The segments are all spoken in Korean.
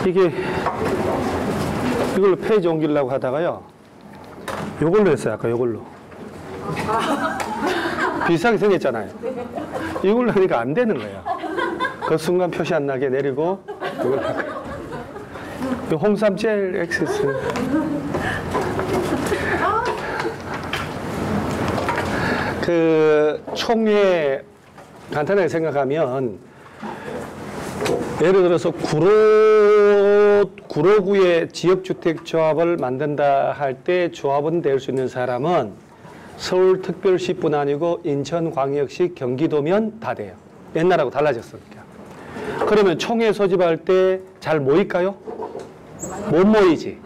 이게 이걸로 페이지 옮기려고 하다가요. 요걸로 했어요. 아까 요걸로. 비슷하게 생겼잖아요. 이걸로 하니까 안 되는 거예요. 그 순간 표시 안 나게 내리고 이걸 할 거예요. 홍삼 젤 액세스. 그 총회 간단하게 생각하면 예를 들어서 구로구의 지역주택조합을 만든다 할 때 조합원 될 수 있는 사람은 서울특별시뿐 아니고 인천광역시 경기도면 다 돼요. 옛날하고 달라졌으니까. 그러면 총회 소집할 때 잘 모일까요? 못 모이지.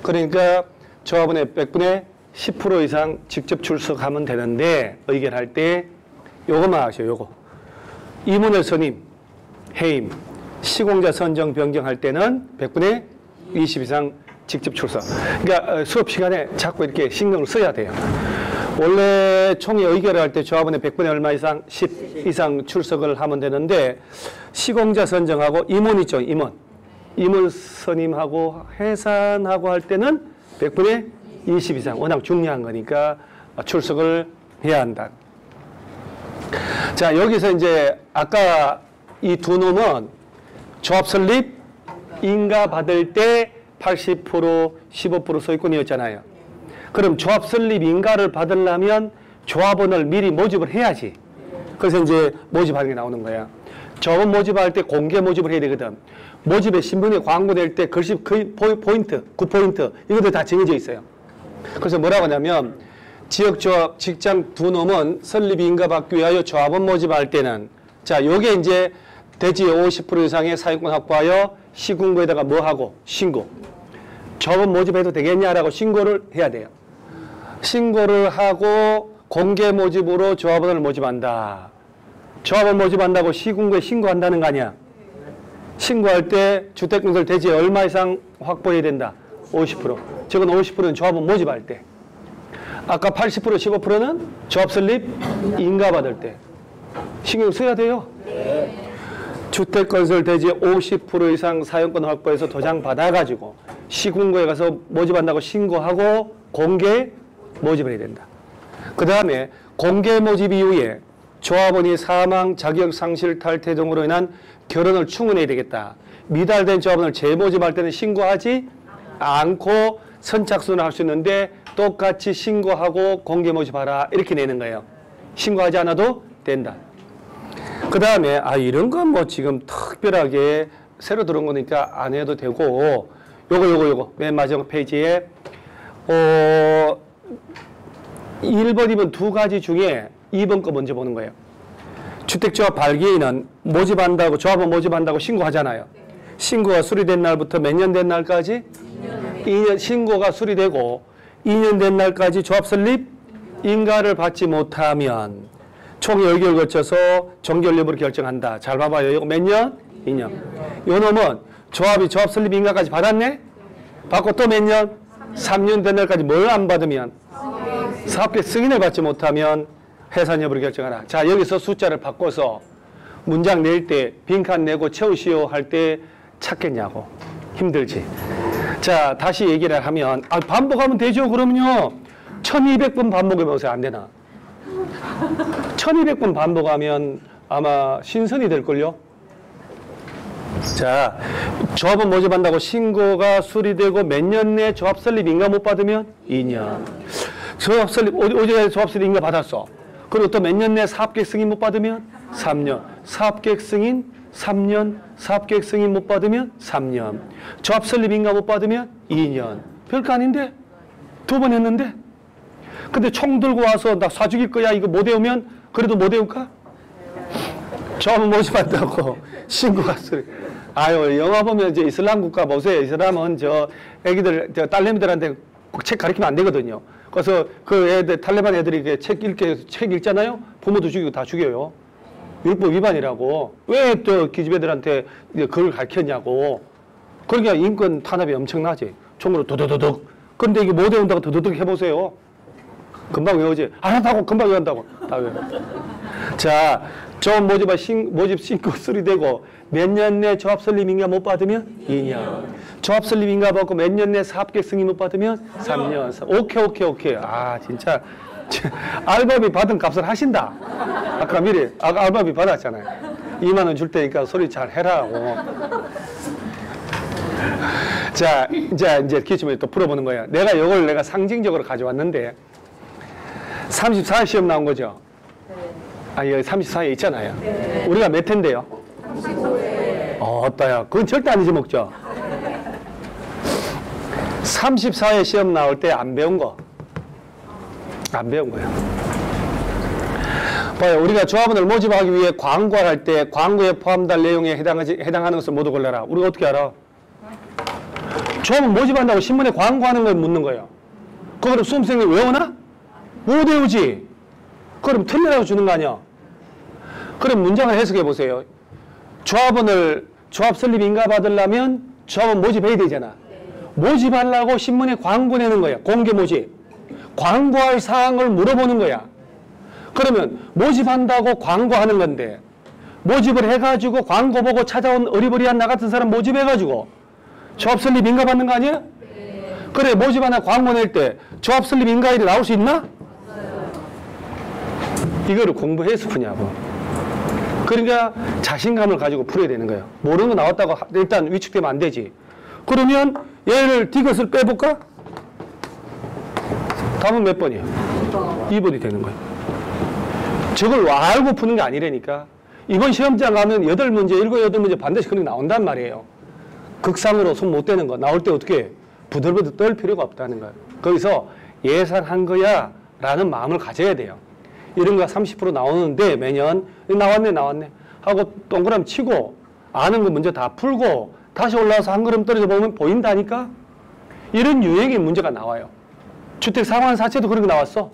그러니까 조합원의 100분의 10% 이상 직접 출석하면 되는데 의결할 때 요것만 하세요. 요거. 임원회 선임, 해임, 시공자 선정 변경할 때는 100분의 20 이상 직접 출석. 그러니까 수업 시간에 자꾸 이렇게 신경을 써야 돼요. 원래 총회 의결을 할 때 조합원의 100분의 얼마 이상, 10 이상 출석을 하면 되는데 시공자 선정하고 임원 있죠, 임원. 임원 선임하고 해산하고 할 때는 100분의 20 이상, 워낙 중요한 거니까 출석을 해야 한다. 자, 여기서 이제 아까 이 두 놈은 조합 설립, 인가 받을 때 80%, 15% 소유권이었잖아요. 그럼 조합 설립 인가를 받으려면 조합원을 미리 모집을 해야지. 그래서 이제 모집하는 게 나오는 거야. 조합원 모집할 때 공개 모집을 해야 되거든. 모집에 신문에 광고될 때 글씨 포인트, 9포인트 이것도 다 정해져 있어요. 그래서 뭐라고 하냐면 지역조합 직장 두 놈은 설립 인가 받기 위하여 조합원 모집할 때는 자, 요게 이제 대지의 50% 이상의 사용권 확보하여 시군구에다가 뭐 하고 신고. 조합원 모집해도 되겠냐라고 신고를 해야 돼요. 신고를 하고 공개 모집으로 조합원을 모집한다. 조합원 모집한다고 시군구에 신고한다는 거 아니야. 신고할 때 주택건설 대지의 얼마 이상 확보해야 된다. 50%. 저건 50%는 조합원 모집할 때. 아까 80%, 15%는 조합 설립 인가 받을 때. 신경 써야 돼요. 주택건설 대지의 50% 이상 사용권 확보해서 도장 받아가지고 시군구에 가서 모집한다고 신고하고 공개 모집을 해야 된다. 그 다음에 공개 모집 이후에 조합원이 사망, 자격 상실, 탈퇴 등으로 인한 결혼을 충원해야 되겠다. 미달된 조합원을 재모집할 때는 신고하지 않고 선착순을 할 수 있는데 똑같이 신고하고 공개 모집하라 이렇게 내는 거예요. 신고하지 않아도 된다. 그 다음에 이런 건 뭐 지금 특별하게 새로 들어온 거니까 안 해도 되고 요거 맨 마지막 페이지에 1번, 2번 두 가지 중에 2번 거 먼저 보는 거예요. 주택조합 발기인은 모집한다고 조합원 모집한다고 신고하잖아요. 신고가 수리된 날부터 몇 년 된 날까지? 2년 신고가 수리되고 2년 된 날까지 조합 설립 인가를 받지 못하면 총회 의결을 거쳐서 종결 여부를 결정한다. 잘 봐봐요. 이거 몇 년? 2년. 요 놈은 조합이 조합 설립 인가까지 받았네? 받고 또 몇 년? 3년 된 날까지 뭘 안 받으면? 사업계 승인을 받지 못하면 해산 여부를 결정하라. 자, 여기서 숫자를 바꿔서 문장 낼 때 빈칸 내고 채우시오 할 때 찾겠냐고. 힘들지. 자, 다시 얘기를 하면 반복하면 되죠. 그럼요. 1200번 반복해보세요. 안 되나? 1200번 반복하면 아마 신선이 될걸요. 자, 조합원 모집한다고 신고가 수리되고 몇 년 내 조합 설립 인가 못 받으면 2년. 조합 설립 어제 조합 설립 인가 받았어. 그리고 또 몇 년 내 사업계획 승인 못 받으면 3년. 사업계획 승인 3년. 사업계획 승인 못 받으면 3년. 조합 설립 인가 못 받으면 2년. 별거 아닌데? 두 번 했는데? 근데 총 들고 와서 나 사 죽일 거야 이거 못 외우면 그래도 못 외울까? 조합원 모집한다고 신고가 수리. 영화 보면 이제 이슬람 국가 보세요. 이슬람은 애기들, 딸내미들한테 꼭 책 가르치면 안 되거든요. 그래서 그 애들, 탈레반 애들이 책 읽잖아요? 부모도 죽이고 다 죽여요. 율법 위반이라고. 왜 또 기집애들한테 그걸 가르쳤냐고. 그러니까 인권 탄압이 엄청나지. 총으로 도도도둑. 근데 이게 못 외운다고 도도둑 해보세요. 금방 외우지. 안 한다고 금방 외운다고. 다 외워. 자, 조합 모집 신고 수리되고 몇 년 내 조합 설립 인가 못 받으면 2년. 조합 설립 인가 받고 몇 년 내 사업계획 승인 못 받으면 3년. 오케이. 아, 진짜. 알바비 받은 값을 하신다. 아까 미리 알바비 받았잖아요. 2만 원 줄 테니까 소리 잘 해라고. 자, 이제 기출문제 또 풀어보는 거예요. 내가 상징적으로 가져왔는데 34 시험 나온 거죠? 아, 여기 34에 있잖아요. 우리가 몇 회인데요? 35회. 어따야. 그건 절대 아니지, 목적. 34회 시험 나올 때 안 배운 거. 안 배운 거예요. 봐요. 우리가 조합원을 모집하기 위해 광고를 할 때 광고에 포함될 내용에 해당하는 것을 모두 골라라. 우리가 어떻게 알아? 조합원 모집한다고 신문에 광고하는 걸 묻는 거예요. 그럼 수험생이 외우나? 못 외우지. 그럼 틀리라고 주는 거 아니야? 그럼 문장을 해석해 보세요. 조합 설립 인가 받으려면 조합원 모집해야 되잖아. 모집하려고 신문에 광고 내는 거야. 공개 모집. 광고할 사항을 물어보는 거야. 그러면 모집한다고 광고하는 건데 모집을 해가지고 광고 보고 찾아온 어리버리한 나 같은 사람 모집해가지고 조합 설립 인가 받는 거 아니야? 그래, 모집 하나 광고 낼 때 조합 설립 인가일이 나올 수 있나? 이거를 공부해서 푸냐고. 그러니까 자신감을 가지고 풀어야 되는 거예요. 모르는 거 나왔다고 일단 위축되면 안 되지. 그러면 얘를 디귿을 빼볼까? 답은 몇 번이에요? 2번이 되는 거예요. 저걸 알고 푸는 게 아니라니까. 이번 시험장 가면 8문제, 7, 8문제 반드시 그런 게 나온단 말이에요. 극상으로 손 못 대는 거 나올 때 어떻게 부들부들 떨 필요가 없다는 거예요. 거기서 예상한 거야 라는 마음을 가져야 돼요. 이런 거 30% 나오는데 매년 나왔네 하고 동그라미 치고 아는 거 먼저 다 풀고 다시 올라와서 한 걸음 떨어져 보면 보인다니까. 이런 유형의 문제가 나와요. 주택 상환 사채도 그런 거 나왔어.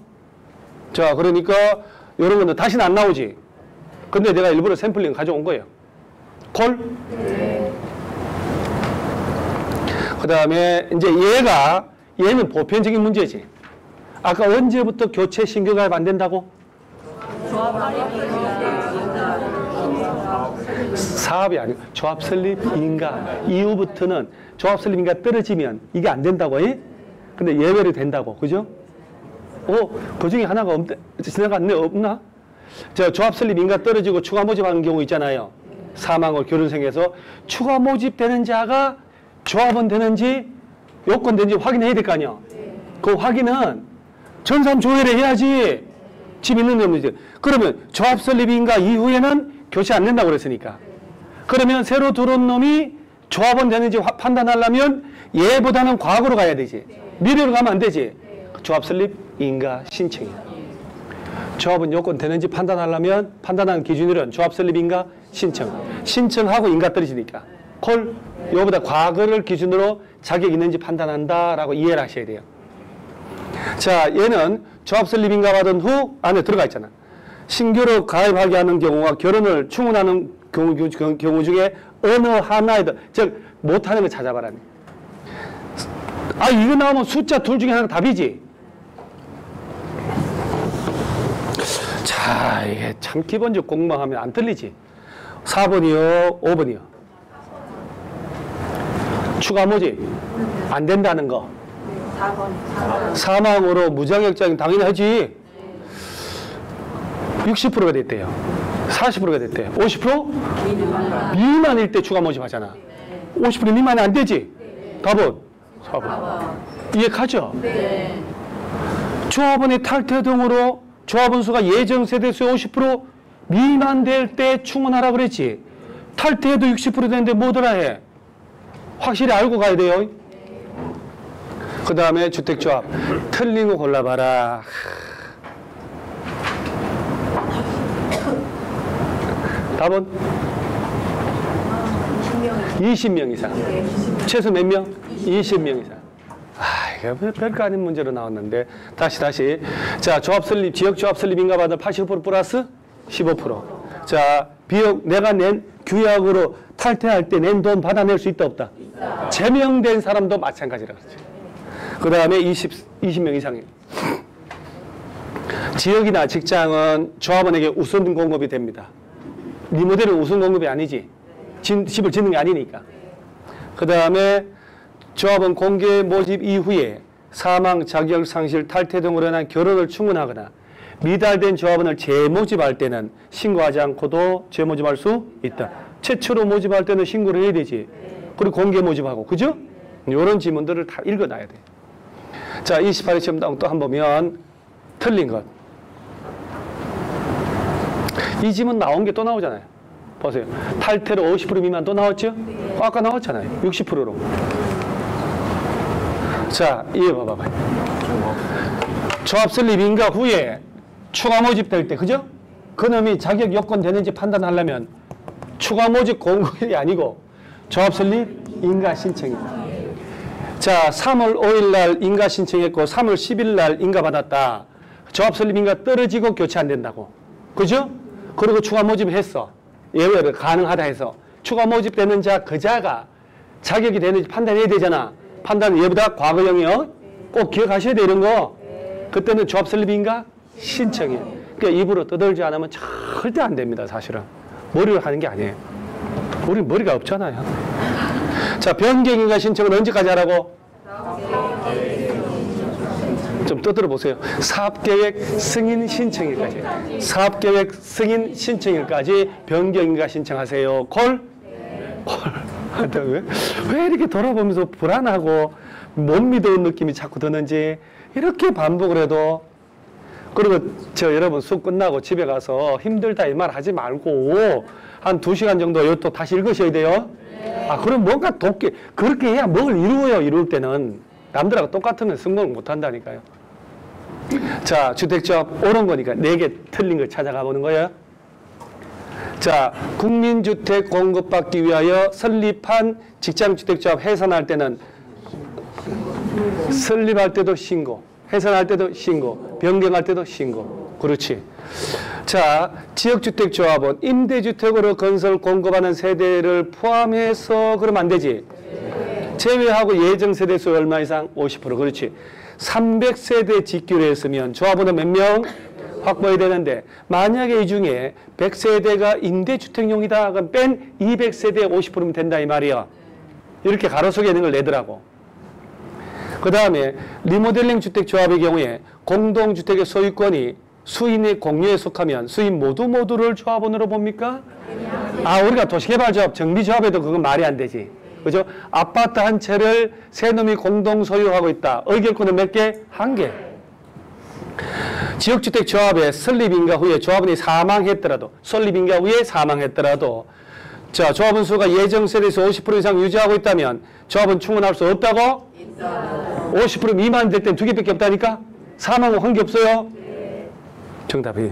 자, 그러니까 이런 건데 다시는 안 나오지. 근데 내가 일부러 샘플링 가져온 거예요. 콜? 네. 그 다음에 이제 얘는 보편적인 문제지. 아까 언제부터 교체 신규 가입 안 된다고? 사업이 아니고 조합 설립 인가 이후부터는 조합 설립 인가 떨어지면 이게 안 된다고 해? 근데 예외로 된다고. 그죠? 그 중에 하나가 지나갔네. 없나? 저 조합 설립 인가 떨어지고 추가 모집하는 경우 있잖아요. 사망을 결혼생해서 추가 모집되는 자가 조합원 되는지 요건 되는지 확인해야 될 거 아니야. 그 확인은 전산 조회를 해야지. 집 있는 놈이지. 그러면 조합 설립 인가 이후에는 교체 안 된다고 그랬으니까. 그러면 새로 들어온 놈이 조합원 되는지 판단하려면 얘보다는 과거로 가야 되지. 미래로 가면 안 되지. 조합 설립 인가 신청이야. 조합원 요건 되는지 판단하려면 판단하는 기준으로는 조합 설립 인가 신청. 신청하고 인가 떨어지니까. 콜. 요보다 과거를 기준으로 자격 있는지 판단한다라고 이해를 하셔야 돼요. 자, 얘는 조합 설립 인가 받은 후 안에 들어가 있잖아. 신규로 가입하게 하는 경우와 결혼을 추문하는 경우 중에 어느 하나에도, 즉 못하는 거 찾아봐라. 아, 이거 나오면 숫자 둘 중에 하나가 답이지. 자, 이게 참 기본적 공부만 하면 안 틀리지. 4번이요, 5번이요. 추가 모집 안 된다는 거. 4번. 사망으로 무자격자인 당연히 하지. 60%가 됐대요. 40%가 됐대요. 50%? 미만일 때 추가 모집하잖아. 50% 미만이 안 되지. 답은 4번. 이해가죠? 네. 조합원의 탈퇴 등으로 조합원 수가 예정 세대수의 50% 미만될 때 충원하라 그랬지. 탈퇴해도 60% 되는데 뭐더라 해. 확실히 알고 가야 돼요. 그 다음에 주택조합. 틀린 거 골라봐라. 답은? 20명 이상. 최소 몇 명? 20명 이상. 이거 별거 아닌 문제로 나왔는데. 다시. 자, 조합 설립, 지역 조합 설립 인가 받은 80% 플러스 15%. 자, 비용, 내가 낸 규약으로 탈퇴할 때 낸 돈 받아낼 수 있다, 없다? 제명된 사람도 마찬가지라고 그러죠. 그 다음에 20명 이상이에요. 지역이나 직장은 조합원에게 우선 공급이 됩니다. 리모델은 우선 공급이 아니지. 집을 짓는 게 아니니까. 그 다음에 조합원 공개 모집 이후에 사망, 자격 상실, 탈퇴 등으로 인한 결혼을 충원하거나 미달된 조합원을 재모집할 때는 신고하지 않고도 재모집할 수 있다. 최초로 모집할 때는 신고를 해야 되지. 그리고 공개 모집하고, 그죠? 이런 지문들을 다 읽어놔야 돼. 자, 28회 시험 또 한 번 보면 틀린 것. 이 지문 나온 게 또 나오잖아요. 보세요. 탈퇴로 50% 미만 또 나왔죠? 아까 나왔잖아요. 60%로. 자, 이해 봐봐요. 조합 설립 인가 후에 추가 모집될 때, 그죠? 그놈이 자격 요건 되는지 판단하려면 추가 모집 공고일이 아니고 조합 설립 인가 신청입니다. 자, 3월 5일 날 인가 신청했고 3월 10일 날 인가 받았다. 조합 설립 인가 떨어지고 교체 안 된다고. 그죠? 그리고 추가 모집했어. 예외로 가능하다 해서 추가 모집되는 자, 그 자가 자격이 되는지 판단해야 되잖아. 판단은 얘보다 과거형이요. 꼭 기억하셔야 돼, 이런 거. 그때는 조합 설립 인가 신청이에요. 그러니까 입으로 떠들지 않으면 절대 안 됩니다, 사실은. 머리로 하는 게 아니에요. 우린 머리가 없잖아요. 자, 변경 인가 신청은 언제까지 하라고? 좀 떠들어 보세요. 사업계획 승인 신청일까지. 사업계획 승인 신청일까지 변경 인가 신청하세요. 콜? 콜. 왜 이렇게 돌아보면서 불안하고 못 믿어온 느낌이 자꾸 드는지 이렇게 반복을 해도. 그리고 여러분 수업 끝나고 집에 가서 힘들다 이 말 하지 말고 한 2시간 정도 이것도 다시 읽으셔야 돼요. 아, 그럼 뭔가 그렇게 해야 뭘 이루어요. 이룰 때는 남들하고 똑같으면 성공을 못 한다니까요. 자, 주택조합 옳은 거니까 4개 틀린 걸 찾아가 보는 거예요. 자, 국민주택 공급받기 위하여 설립한 직장주택조합 해산할 때는 설립할 때도 신고, 해산할 때도 신고, 변경할 때도 신고. 그렇지. 자, 지역주택조합은 임대주택으로 건설 공급하는 세대를 포함해서 그러면 안 되지. 제외하고 예정세대수 얼마 이상? 50%. 그렇지. 300세대 직규로 했으면 조합원은 몇 명? 확보해야 되는데 만약에 이 중에 100세대가 임대주택용이다. 그럼 뺀 200세대에 50%면 된다 이 말이야. 이렇게 가로속에 있는 걸 내더라고. 그 다음에 리모델링 주택조합의 경우에 공동주택의 소유권이 수인의 공유에 속하면 수인 모두를 조합원으로 봅니까? 아, 우리가 도시개발조합, 정비조합에도 그건 말이 안 되지. 그죠? 아파트 한 채를 세 놈이 공동 소유하고 있다. 의결권은 몇 개? 1개. 지역주택조합의 설립인가 후에 조합원이 사망했더라도, 설립인가 후에 사망했더라도, 자, 조합원 수가 예정세대에서 50% 이상 유지하고 있다면 조합원 충원할 수 없다고? 50% 미만 될 땐 2개밖에 없다니까? 사망은 한 개 없어요? 정답이.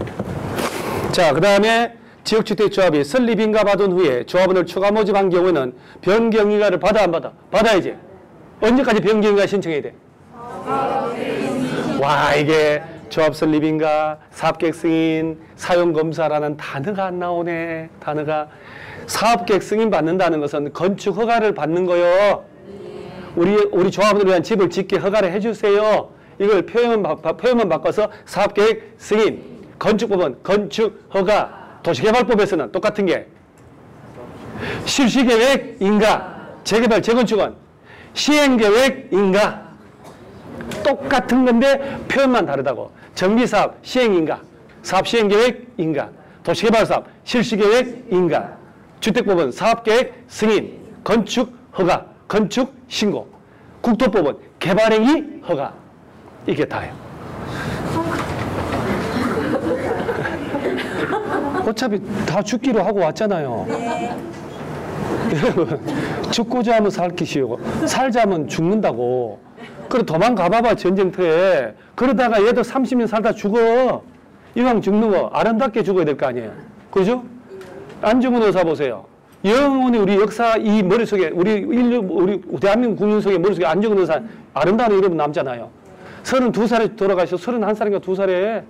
자, 그 다음에 지역주택조합이 설립인가 받은 후에 조합원을 추가 모집한 경우에는 변경인가를 받아 안 받아? 받아야지. 언제까지 변경인가 신청해야 돼? 와, 이게 조합 설립인가, 사업계획 승인, 사용검사라는 단어가 안 나오네. 단어가. 사업계획 승인 받는다는 것은 건축 허가를 받는 거요. 우리 조합원을 위한 집을 짓게 허가를 해주세요. 이걸 표현만 바꿔서 사업계획 승인, 건축법은 건축 허가, 도시개발법에서는 똑같은 게 실시계획인가, 재개발, 재건축은 시행계획인가. 똑같은 건데 표현만 다르다고. 정비사업 시행인가, 사업 시행계획인가, 도시개발사업 실시계획인가, 주택법은 사업계획 승인, 건축 허가, 건축 신고, 국토법은 개발행위 허가. 이게 다예요. 어차피 다 죽기로 하고 왔잖아요. 여러분, 죽고자 하면 살기 쉬워. 살자 하면 죽는다고. 그래 도망가봐봐 전쟁터에. 그러다가 얘도 30년 살다 죽어. 이왕 죽는 거 아름답게 죽어야 될 거 아니에요. 그죠? 안중근 의사 보세요. 영원히 우리 역사 이 머릿속에 우리 대한민국 국민 속에 머릿속에 안중근 의사 아름다운 이름 남잖아요. 32살에 돌아가셔. 31살인가 2살에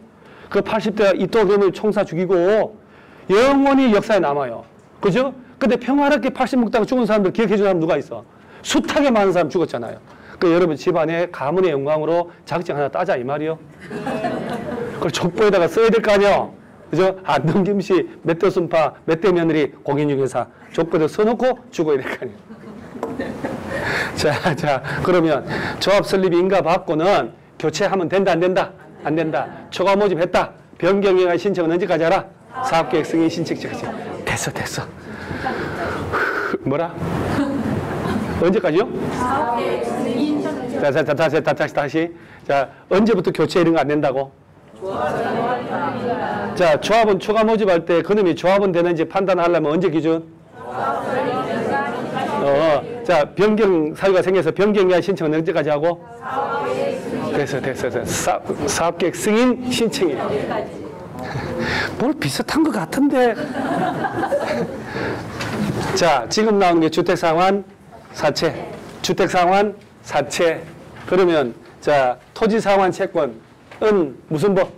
그 80대 이토겸을 총사 죽이고 영원히 역사에 남아요. 그죠? 근데 평화롭게 80 먹다가 죽은 사람들 기억해 주는 사람 누가 있어? 숱하게 많은 사람 죽었잖아요. 그 여러분 집안에 가문의 영광으로 자격증 하나 따자 이 말이요. 그걸 족보에다가 써야 될 거 아니에요. 그죠? 안동 김씨 몇 대 순파 몇 대 며느리 공인중개사 조건을 써놓고 주고 이럴 거 아니에요. 자, 그러면 조합 설립 인가 받고는 교체하면 된다, 안 된다? 안 된다. 초과 모집했다. 변경인가 신청은 언제까지 하라? 사업계획 승인 신청까지. 됐어. 뭐라? 언제까지요? 사업계획 승인 신청. 다시. 자, 언제부터 교체 이런 거 안 된다고? 자, 조합은 초과 모집할 때 그놈이 조합은 되는지 판단하려면 언제 기준? 자, 변경 사유가 생겨서 변경이야 신청은 언제까지 하고? 됐어. 사업계획 승인 신청이에요. 뭘 비슷한 것 같은데. 자, 지금 나오는 게 주택상환 사채. 주택상환 사채. 그러면 자, 토지상환 채권은 무슨 법?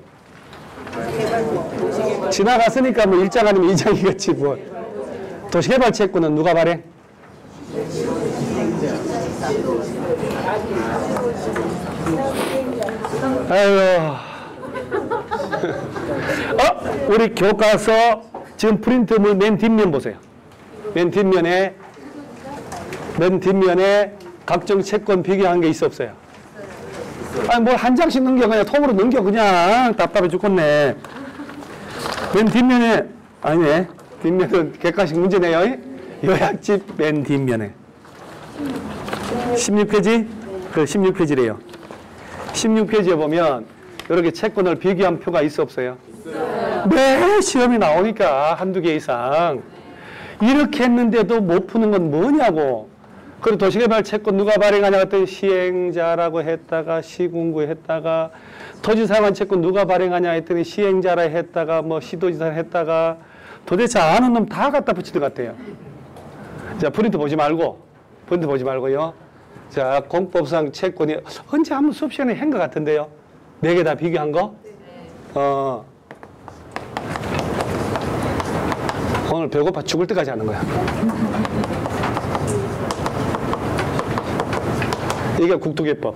지나갔으니까 뭐 1장 아니면 2장이겠지 뭐. 도시개발 채권은 누가 발행? 아유. 우리 교과서 지금 프린트물 맨 뒷면 보세요. 맨 뒷면에 각종 채권 비교한 게 있어 없어요? 아니 뭐 한 장씩 넘겨 그냥 통으로 넘겨 그냥 답답해 죽겠네. 맨 뒷면에 아니네. 뒷면은 객관식 문제네요. 요약집 맨 뒷면에 16페이지? 그 16페이지래요. 16페이지에 보면 이렇게 채권을 비교한 표가 있어 없어요? 있어요. 네, 시험이 나오니까 한두 개 이상. 이렇게 했는데도 못 푸는 건 뭐냐고. 그리고 도시개발 채권 누가 발행하냐 했더니 시행자라고 했다가 시군구 했다가 토지상환 채권 누가 발행하냐 했더니 시행자라 했다가 뭐 시도지사 했다가 도대체 아는 놈 다 갖다 붙이는 것 같아요. 자, 프린트 보지 말고요. 자, 공법상 채권이 언제 한번 수업 시간에 한 것 같은데요. 4개 다 비교한 거? 오늘 배고파 죽을 때까지 하는 거야. 이게 국토개법.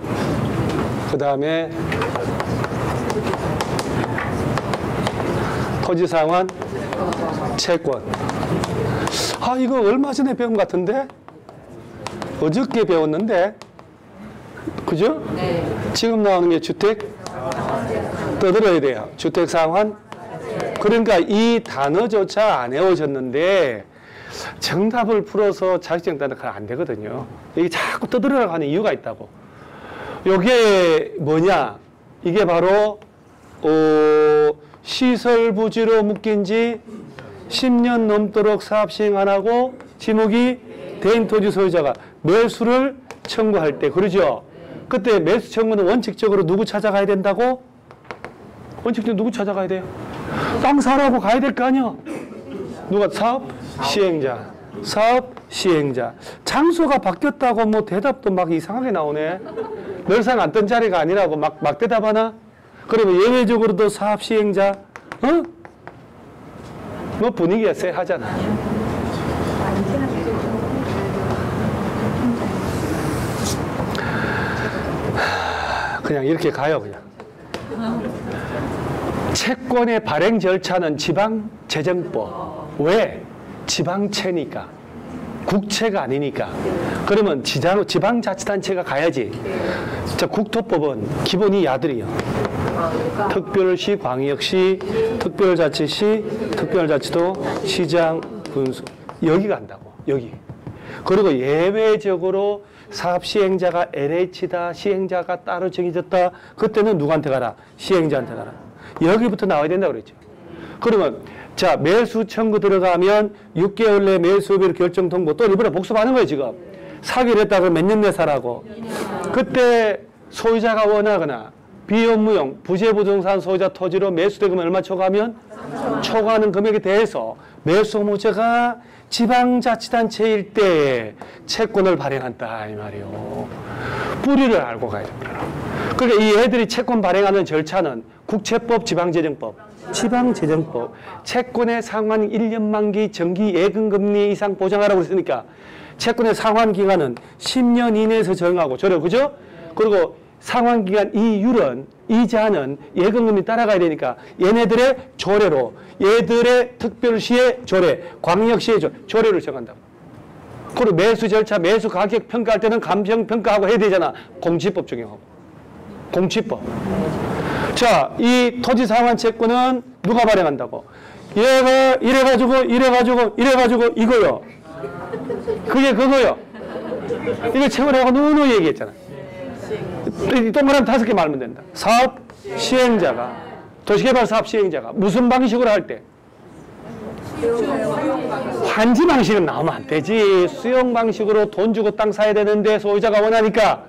그 다음에 토지상환 채권. 아, 이거 얼마 전에 배운 것 같은데? 어저께 배웠는데? 그죠? 네. 지금 나오는 게 주택? 떠들어야 돼요. 주택상환? 그러니까 이 단어조차 안 외워졌는데 정답을 풀어서 자격증 따는 건 안 되거든요. 이게 자꾸 떠들으라고 하는 이유가 있다고. 이게 뭐냐? 이게 바로 시설 부지로 묶인 지 10년 넘도록 사업 시행 안 하고 지목이 대인 토지 소유자가 매수를 청구할 때 그러죠? 그때 매수 청구는 원칙적으로 누구 찾아가야 된다고? 원칙적으로 누구 찾아가야 돼요? 땅 사라고 가야 될 거 아니야? 누가? 사업 시행자. 사업 시행자. 장소가 바뀌었다고 뭐 대답도 막 이상하게 나오네. 늘상 앉던 자리가 아니라고 막 대답하나? 그러면 예외적으로도 사업 시행자. 뭐 분위기가 쎄하잖아. 그냥 이렇게 가요, 그냥. 채권의 발행 절차는 지방재정법. 왜? 지방채니까. 국채가 아니니까. 그러면 지방자치단체가 가야지. 자, 국토법은 기본이 야들이요. 특별시, 광역시, 특별자치시, 특별자치도, 시장, 군수. 여기 간다고. 여기. 그리고 예외적으로 사업 시행자가 LH다, 시행자가 따로 정해졌다. 그때는 누구한테 가라? 시행자한테 가라. 여기부터 나와야 된다고 그랬죠. 그러면 자, 매수 청구 들어가면 6개월 내 매수비를 결정 통보. 또 일부러 복습하는 거예요, 지금. 사기를 했다 그러면 몇 년 내 사라고. 그때 소유자가 원하거나 비업무용, 부재부동산 소유자 토지로 매수대금을 얼마 초과하면? 초과하는 금액에 대해서 매수무자가 지방자치단체일 때 채권을 발행한다 이 말이요. 뿌리를 알고 가야 됩니다. 그러니까 이 애들이 채권 발행하는 절차는 국채법, 지방재정법, 지방재정법, 채권의 상환 1년 만기 정기 예금금리 이상 보장하라고 했으니까 채권의 상환 기간은 10년 이내에서 정하고 저래, 그죠? 그리고 상환기간 이율은 이자는 예금금리 따라가야 되니까 얘네들의 조례로 얘들의 특별시의 조례, 광역시의 조례를 정한다고. 그리고 매수 절차, 매수 가격 평가할 때는 감정평가하고 해야 되잖아. 공시법 적용하고. 공시법. 자, 이 토지 상환 채권은 누가 발행한다고? 얘가 이래가지고 이거요. 그게 그거요. 이거 채권하고 누누이 얘기했잖아. 이 동그라미 5개 말면 된다. 사업 시행자가, 도시개발 사업 시행자가 무슨 방식으로 할 때? 환지 방식은 나오면 안 되지. 수용 방식으로 돈 주고 땅 사야 되는데 소유자가 원하니까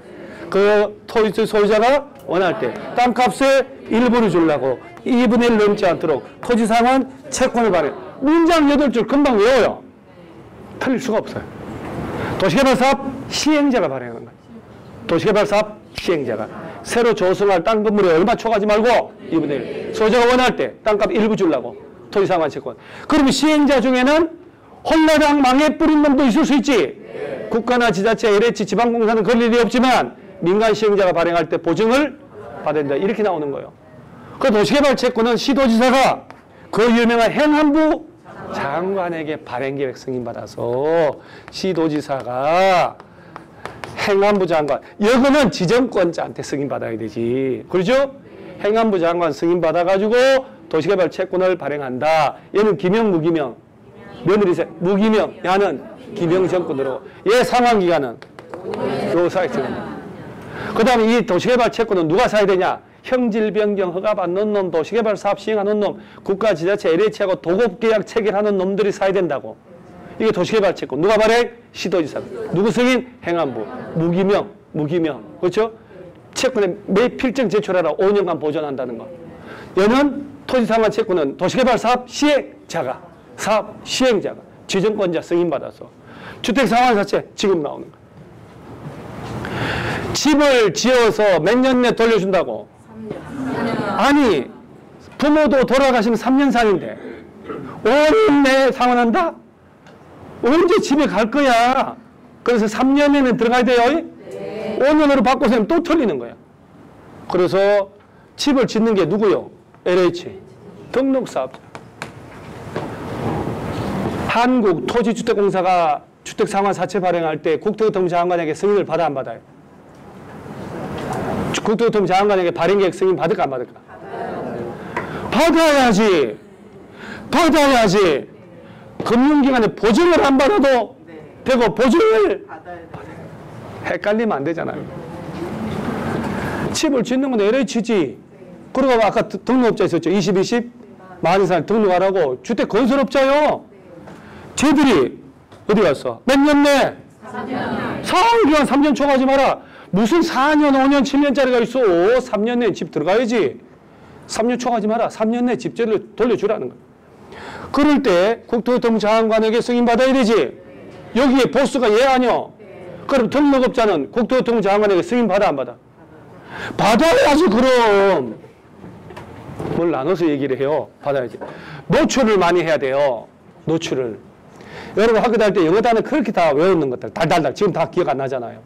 그 토지 소유자가 원할 때 땅값의 일부를 주려고 2분의 1 넘지 않도록 토지 상환 채권을 발행. 문장 8줄 금방 외워요. 틀릴 수가 없어요. 도시개발 사업 시행자가 발행하는 거예요. 도시개발 사업 시행자가 새로 조성할 땅 건물에 얼마 초과하지 말고 2분의 1. 소유자가 원할 때 땅값 일부 주려고 토지 상환 채권. 그러면 시행자 중에는 홀라당 망해 뿌린 놈도 있을 수 있지. 국가나 지자체, LH, 지방공사는 그럴 일이 없지만 민간 시행자가 발행할 때 보증을 받아야 된다. 이렇게 나오는 거예요. 그 도시개발 채권은 시도지사가 그 유명한 행안부 장관에게 발행계획 승인받아서 시도지사가 행안부 장관, 여기는 지정권자한테 승인받아야 되지. 그렇죠? 행안부 장관 승인받아가지고 도시개발 채권을 발행한다. 얘는 기명, 무기명. 며느리세, 무기명. 야는 기명 정권으로. 얘 상환기간은 요 사이에 들어간다. 그 다음에 이 도시개발 채권은 누가 사야 되냐? 형질 변경 허가 받는 놈, 도시개발 사업 시행하는 놈, 국가 지자체 LH하고 도급계약 체결하는 놈들이 사야 된다고. 이게 도시개발 채권. 누가 발행? 시도지사. 누구 승인? 행안부. 무기명. 그렇죠? 채권에 매 필증 제출하라 5년간 보존한다는 거. 얘는 토지상환 채권은 도시개발 사업 시행자가, 사업 시행자가, 지정권자 승인받아서 주택상환사채 지금 나오는 거. 집을 지어서 몇 년 내 돌려준다고? 3년. 아니, 부모도 돌아가시면 3년 상인데 5년 내에 상환한다? 언제 집에 갈 거야? 그래서 3년에는 들어가야 돼요? 네. 5년으로 바꿔서 또 틀리는 거야. 그래서 집을 짓는 게 누구요? LH. 등록사업자. 한국토지주택공사가 주택상환사채 발행할 때 국토교통부장관에게 승인을 받아 안 받아요? 국토교통부 장관에게 발행계획 승인 받을까 안 받을까? 받아야지. 금융기관에 보증을 안 받아도 되고 보증을 받아야 헷갈리면 안 되잖아요. 집을 짓는 건 LH지. 그리고 아까 등록업자 있었죠. 20, 만 이상 등록하라고. 주택건설업자요. 쟤들이 어디 갔어? 몇 년 내? 3년. 상환기간 3년 초과하지 마라. 무슨 4년, 5년, 7년짜리가 있어. 3년 내에 집 들어가야지. 3년 초과하지 마라. 3년 내에 집재를 돌려주라는 거야. 그럴 때 국토교통부 장관에게 승인받아야 되지. 여기에 보스가 얘 아니요. 그럼 등록업자는 국토교통부 장관에게 승인받아 안 받아? 받아야지 그럼. 뭘 나눠서 얘기를 해요. 받아야지. 노출을 많이 해야 돼요. 노출을. 여러분 학교 다닐 때 영어 단어 그렇게 다 외우는 것들 달달달 지금 다 기억 안 나잖아요.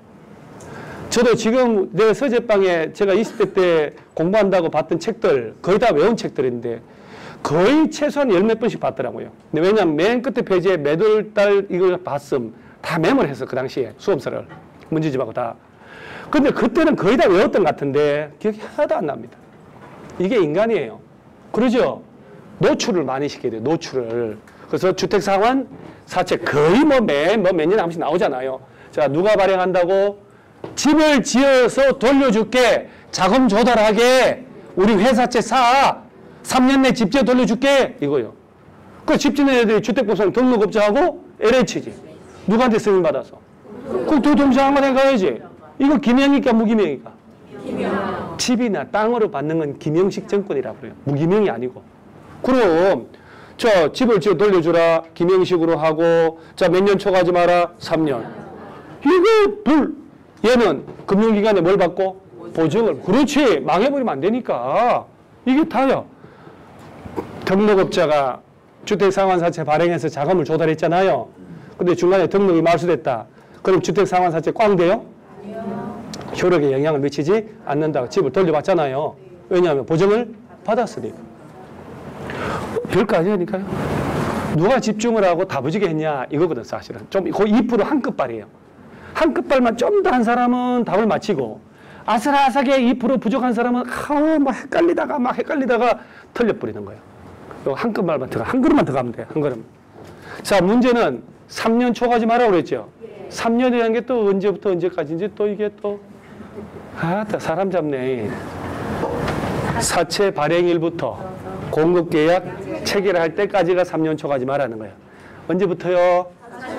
저도 지금 내 서재방에 제가 20대 때 공부한다고 봤던 책들 거의 다 외운 책들인데 거의 최소한 10몇 번씩 봤더라고요. 근데 왜냐면 맨 끝에 페이지에 매달 이걸 봤음 다 메모를 했어. 그 당시에 수험서를 문제집하고 다. 근데 그때는 거의 다 외웠던 것 같은데 기억이 하나도 안 납니다. 이게 인간이에요. 그러죠? 노출을 많이 시켜야 돼요. 노출을. 그래서 주택상환 사채 거의 몇 년 한 번씩 나오잖아요. 자, 누가 발행한다고? 집을 지어서 돌려줄게. 자금 조달하게. 우리 회사채 사. 3년 내 집재 돌려줄게. 이거요. 그 집짓는 애들이 주택법상 등록업자하고 LH지. 누구한테 승인받아서? 국토교통부 장관에 가야지. 이거 기명이니까 무기명이니까? 기명. 집이나 땅으로 받는 건 기명식 정권이라고 그래요. 무기명이 아니고. 그럼 저 집을 지어 돌려주라. 기명식으로 하고 자, 몇 년 초과하지 마라. 3년. 이거 얘는 금융기관에 뭘 받고? 보증을. 그렇지. 망해버리면 안 되니까. 이게 다야. 등록업자가 주택상환사채 발행해서 자금을 조달했잖아요. 근데 중간에 등록이 말소됐다. 그럼 주택상환사채 꽝 돼요? 효력에 영향을 미치지 않는다고 집을 돌려봤잖아요. 왜냐하면 보증을 받았으니까. 별거 아니라니까요. 누가 집중을 하고 다부지게 했냐 이거거든 사실은. 좀 그 2% 한 끝발이에요. 한 끝발만 좀 더 한 사람은 답을 맞히고 아슬아슬하게 2% 부족한 사람은 막 헷갈리다가 틀려버리는 거예요. 한 끝발만 더 한 걸음만 더 가면 돼요. 한 걸음. 자, 문제는 3년 초까지 말하고 그랬죠. 3년이라는 게 또 언제부터 언제까지인지 또 이게 또 사람 잡네. 사채 발행일부터 공급계약 체결할 때까지가 3년 초까지 말하는 거예요. 언제부터요?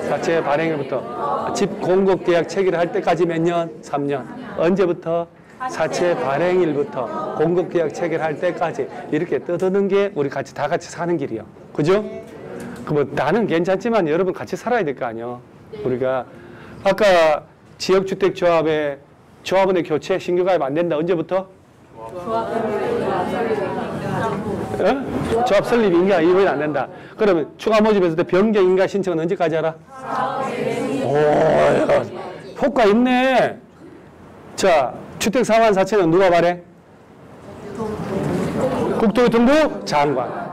사채 발행일부터 집 공급계약 체결할 때까지 몇 년? 3년. 언제부터? 사채 발행일부터 공급계약 체결할 때까지 이렇게 떠드는 게 우리 다 같이 사는 길이요. 그죠? 그럼 나는 괜찮지만 여러분 같이 살아야 될 거 아니에요. 우리가 아까 지역주택조합의 조합원의 교체 신규 가입 안 된다. 언제부터? 조합 설립 인가 이후에는 안 된다. 그러면 추가 모집했을 때 변경 인가 신청은 언제까지 하라? 오, 효과 있네. 자, 주택 상환 사채는 누가 발행? 국토교통부 장관.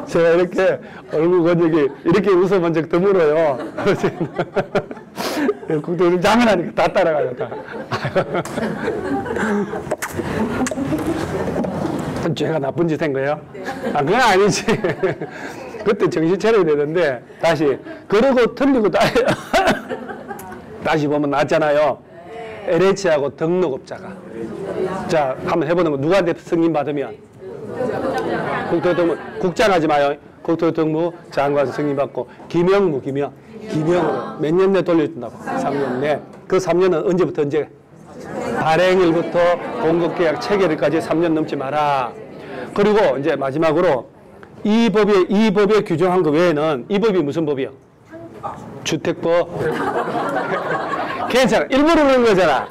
제가 이렇게 얼굴 건조기 이렇게 웃어본 적 드물어요. 국토교통 장관하니까 다 따라가요. 다. 죄가 나쁜 짓 한 거예요? 아, 그건 아니지. 그때 정신 차려야 되는데 다시 그러고 틀리고 다시 보면 낫잖아요. LH하고 등록업자가. 자, 한번 해보는 거. 누구한테 승인 받으면? 국토교통부 국장 하지 마요. 국토교통부 장관 승인 받고 김영으로 몇 년 내 돌려준다고. 3년 내. 그 3년은 언제부터 언제? 발행일부터 공급계약 체결일까지 3년 넘지 마라. 그리고 이제 마지막으로 이 법에 규정한 것 외에는 이 법이 무슨 법이요? 주택법. 괜찮아. 일부러 그런 거잖아.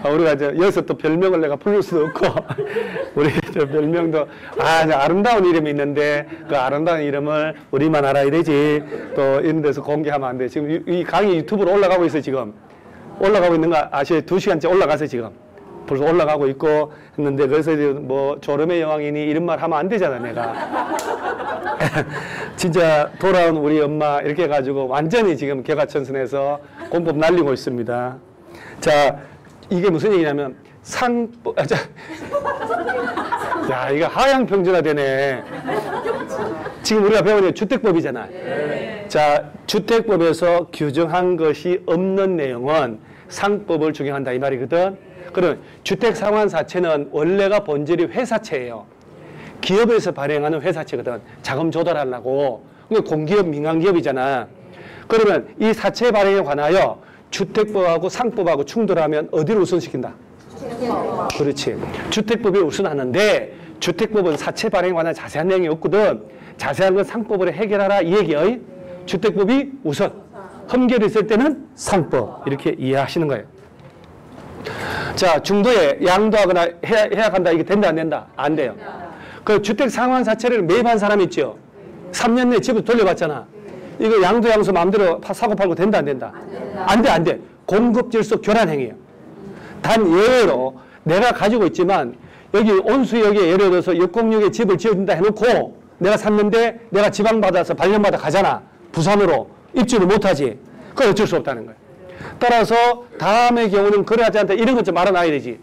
우리가 여기서 또 별명을 내가 부를 수도 없고 우리 저 별명도 아름다운 이름이 있는데 그 아름다운 이름을 우리만 알아야 되지. 또 이런 데서 공개하면 안 돼. 지금 이 강의 유튜브로 올라가고 있어요. 지금. 올라가고 있는 거 아시죠? 2시간째 올라가서 지금. 벌써 올라가고 있고 했는데 그래서 뭐 조름의 여왕이니 이런 말 하면 안 되잖아 내가. 진짜 돌아온 우리 엄마 이렇게 해가지고 완전히 지금 개과천선해서 공법 날리고 있습니다. 자, 이게 무슨 얘기냐면 야, 이거 하향평준화 되네. 지금 우리가 배우는 게 주택법이잖아. 자, 주택법에서 규정한 것이 없는 내용은 상법을 적용한다 이 말이거든. 그럼 주택상환사채는 원래가 본질이 회사채예요. 기업에서 발행하는 회사채거든. 자금 조달하려고. 공기업, 민간기업이잖아. 그러면 이 사채 발행에 관하여 주택법하고 상법하고 충돌하면 어디를 우선시킨다? 그렇지. 주택법이 우선하는데 주택법은 사채 발행에 관한 자세한 내용이 없거든. 자세한 건 상법으로 해결하라 이 얘기예요. 주택법이 우선. 흠결이 있을 때는 상법. 이렇게 이해하시는 거예요. 자, 중도에 양도하거나 해약한다. 이게 된다 안 된다? 안 돼요. 그 주택 상환 사채를 매입한 사람 있죠? 3년 내에 집을 돌려봤잖아. 이거 양도 양수 마음대로 사고 팔고 된다 안 된다? 안 돼. 공급 질서 교란 행위예요. 단 예외로 내가 가지고 있지만 여기 온수역에 예를 들어서 역공역에 집을 지어준다 해놓고 내가 샀는데 내가 지방받아서 발령받아 가잖아. 부산으로 입주를 못하지. 그건 어쩔 수 없다는 거예요. 따라서 다음의 경우는 그래하지 않다. 이런 것 좀 알아놔야 되지.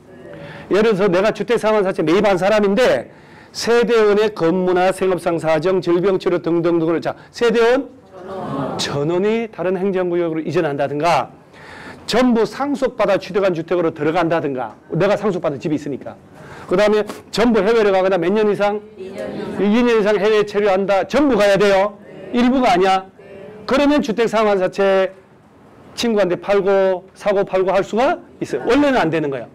예를 들어서 내가 주택상환사채 매입한 사람인데 세대원의 건물이나 생업상 사정, 질병치료 등등등을 자 세대원 전원이 다른 행정구역으로 이전한다든가 전부 상속받아 취득한 주택으로 들어간다든가 내가 상속받은 집이 있으니까 그 다음에 전부 해외를 가거나 몇 년 이상? 2년 이상 해외에 체류한다. 전부 가야 돼요. 일부가 아니야. 그러면 주택상환사채 친구한테 팔고 사고 팔고 할 수가 있어요. 원래는 안 되는 거예요.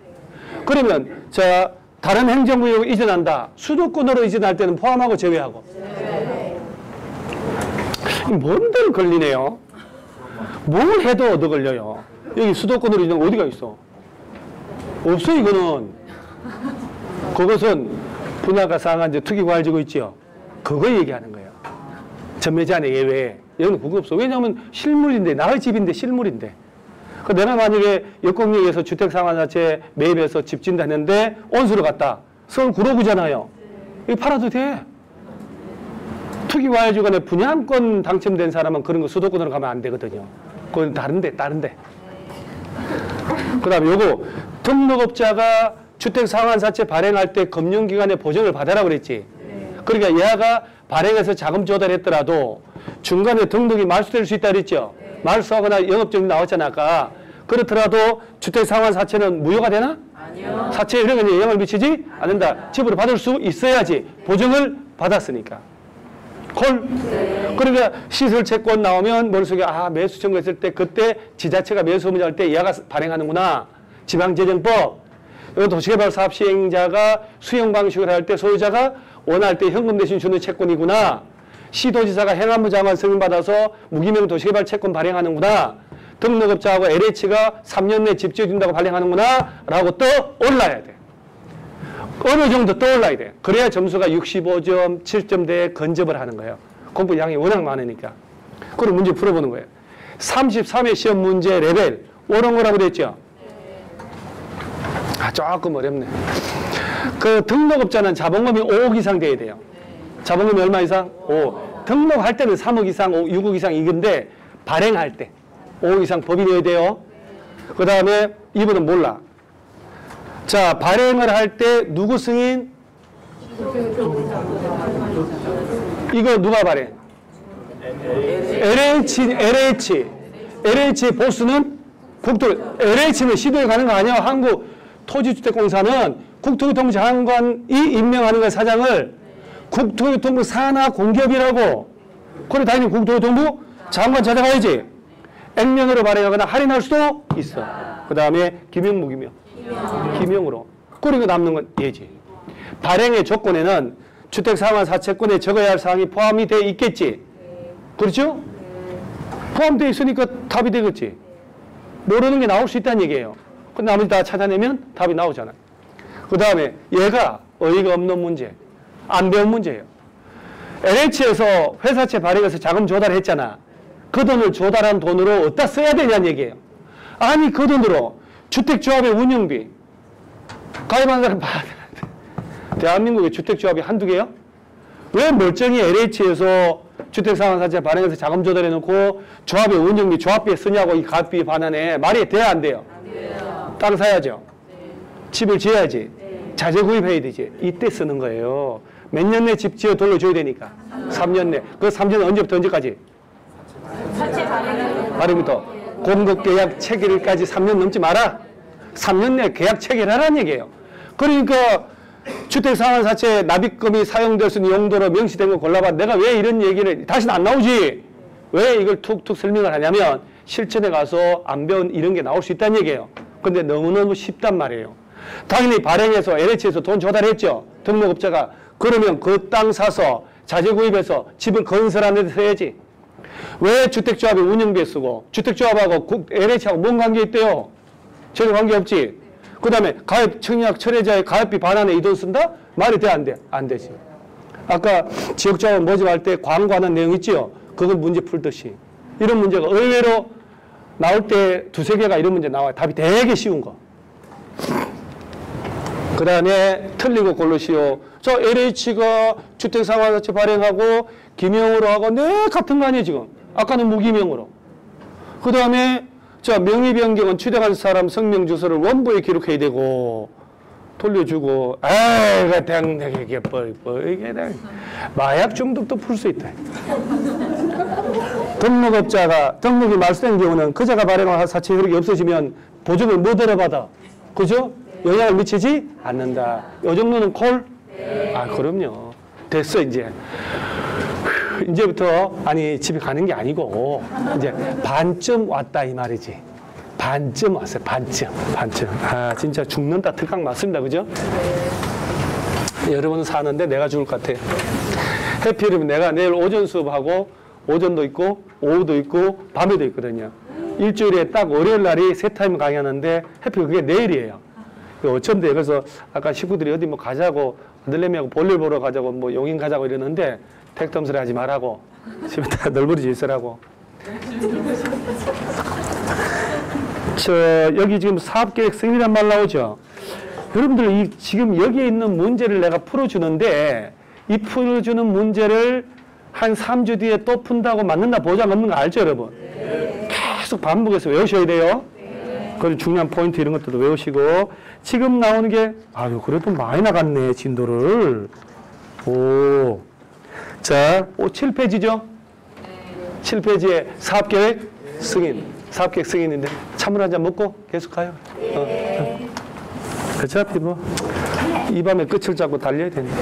그러면 자 다른 행정구역으로 이전한다. 수도권으로 이전할 때는 포함하고 제외하고. 뭔들 걸리네요. 뭘 해도 얻어 걸려요. 여기 수도권으로 이전 어디가 있어? 없어 이거는. 그것은 분야가 상한 이제 투기과열지구 있죠. 그거 얘기하는 거예요. 전매제한의 예외. 여기는 그거 없어. 왜냐하면 실물인데, 나의 집인데 실물인데. 내가 만약에 역곡역에서 주택상환사채 매입해서 집 짓는다 했는데 온수로 갔다. 서울 구로구잖아요. 이거 팔아도 돼. 투기과열지구간에 분양권 당첨된 사람은 그런 거 수도권으로 가면 안 되거든요. 그건 다른데. 그 다음에 요거 등록업자가 주택상환사채 발행할 때 금융기관의 보증을 받아라 그랬지. 그러니까 얘가 발행해서 자금 조달했더라도 중간에 등록이 말소될 수 있다 그랬죠. 말소하거나 영업정지 나왔잖아 아까. 그렇더라도 주택상환사채는 무효가 되나? 아니요. 사채 이런 게 영향을 미치지 않는다. 집으로 받을 수 있어야지. 보증을 받았으니까. 콜? 네. 그러니까 시설채권 나오면 머릿속에 매수 청구했을 때 그때 지자체가 매수 의무자할 때 얘가 발행하는구나. 지방재정법. 도시개발 사업 시행자가 수용 방식을 할 때 소유자가 원할 때 현금 대신 주는 채권이구나. 시도지사가 행안부 장관 승인받아서 무기명 도시개발 채권 발행하는구나. 등록업자하고 LH가 3년 내 집 지어준다고 발행하는구나. 라고 떠올라야 돼. 어느 정도 떠올라야 돼. 그래야 점수가 65점, 7점대에 근접을 하는 거예요. 공부 양이 워낙 많으니까. 그럼 문제 풀어보는 거예요. 33회 시험 문제 레벨 옳은 거라고 그랬죠? 조금 어렵네. 그 등록업자는 자본금이 5억 이상 돼야 돼요. 자본금이 얼마 이상? 5억. 등록할 때는 3억 이상, 6억 이상 이건데 발행할 때 5억 이상 법인이어야 돼요. 그 다음에 이분은 몰라. 자, 발행을 할 때 누구 승인? 이거 누가 발행? LH 보수는 LH는 시도에 가는 거 아니야? 한국토지주택공사는 국토교통부 장관이 임명하는 거 사장을 국토교통부 산하 공기업이라고. 그래 당연히 국토교통부 장관 찾아가야지. 액면으로 발행하거나 할인할 수도 있어. 그 다음에 기명, 무기명. 기명으로. 그리고 남는 건 얘지. 발행의 조건에는 주택상환사채권에 적어야 할 사항이 포함이 되어 있겠지. 그렇죠? 포함되어 있으니까 답이 되겠지. 모르는 게 나올 수 있다는 얘기예요. 그 나머지 다 찾아내면 답이 나오잖아. 그 다음에 얘가 어이가 없는 문제. 안 배운 문제예요. LH에서 회사채 발행해서 자금 조달했잖아. 그 돈을 조달한 돈으로 어디다 써야 되냐는 얘기예요. 아니 그 돈으로 주택조합의 운영비 가입한 사람 봐야 돼. 대한민국의 주택조합이 한두 개요? 왜 멀쩡히 LH에서 주택상환사채 발행해서 자금 조달해놓고 조합의 운영비, 조합비에 쓰냐고 이 가입비 반환에 말이 돼야 안 돼요? 안 돼요. 땅 사야죠. 네. 집을 지어야지. 네. 자재 구입해야 되지. 이때 쓰는 거예요. 몇 년 내 집 지어 돌려줘야 되니까. 3년 내. 그 3년은 언제부터 언제까지? 사채 발행부터. 공급계약 체결일까지 3년 넘지 마라. 3년 내 계약 체결하라는 얘기예요. 그러니까 주택상환사채 납입금이 사용될 수 있는 용도로 명시된 거 골라봐. 내가 왜 이런 얘기를 다시는 안 나오지. 왜 이걸 툭툭 설명을 하냐면 실전에 가서 안 배운 이런 게 나올 수 있다는 얘기예요. 근데 너무너무 쉽단 말이에요. 당연히 발행해서 LH에서 돈 조달했죠. 등록업자가. 그러면 그 땅 사서 자재 구입해서 집을 건설하는 데 써야지. 왜 주택조합이 운영비에 쓰고 주택조합하고 LH하고 뭔 관계 있대요? 전혀 관계 없지. 그 다음에 가입 청약 철회자의 가입비 반환에 이 돈 쓴다? 말이 돼 안 돼? 안 되지. 아까 지역자원 모집할 때 광고하는 내용 있지요? 그걸 문제 풀듯이. 이런 문제가 의외로 나올 때 두세 개가 이런 문제 나와요. 답이 되게 쉬운 거. 그 다음에 틀리고 고르시오. 저 LH가 주택상환사채 발행하고 기명으로 하고 같은 거 아니에요 지금. 아까는 무기명으로. 그 다음에 자 명의 변경은 취득한 사람 성명 주소를 원부에 기록해야 되고 돌려주고 아이고 당내게 이게 마약 중독도 풀 수 있다. 등록업자가 등록이 말소된 경우는 그자가 발행한 사채 효력이 없어지면 보증을 못 들어받아. 그죠? 영향을 미치지 않는다. 이 정도는 콜? 네. 아 그럼요. 됐어 이제. 이제부터 아니 집에 가는 게 아니고 이제 반쯤 왔다 이 말이지. 반쯤 왔어요. 반쯤. 아 진짜 죽는다 특강 맞습니다. 그죠? 여러분은 사는데 내가 죽을 것 같아요. 해피이면 내가 내일 오전 수업하고 오전도 있고 오후도 있고 밤에도 있거든요. 일주일에 딱 월요일 날이 세 타임 강의하는데 해피 그게 내일이에요. 어쩐데. 그래서 아까 식구들이 어디 뭐 가자고, 아들내미하고 볼일 보러 가자고, 뭐 용인 가자고 이러는데 택덤소리 하지 말라고. 집에 다 널브러져 있으라고. 여기 지금 사업계획 승인이란 말 나오죠? 여러분들 지금 여기에 있는 문제를 내가 풀어주는데 이 풀어주는 문제를 한 3주 뒤에 또 푼다고 맞는다 보장 없는 거 알죠, 여러분? 계속 반복해서 외우셔야 돼요. 그리고 중요한 포인트 이런 것들도 외우시고. 지금 나오는 게 아유 그래도 많이 나갔네 진도를. 오, 자 7페이지죠? 7페이지에 사업계획 승인. 사업계획 승인인데 찬물 한 잔 먹고 계속 가요. 어차피 뭐 이 밤에 끝을 잡고 달려야 되니까.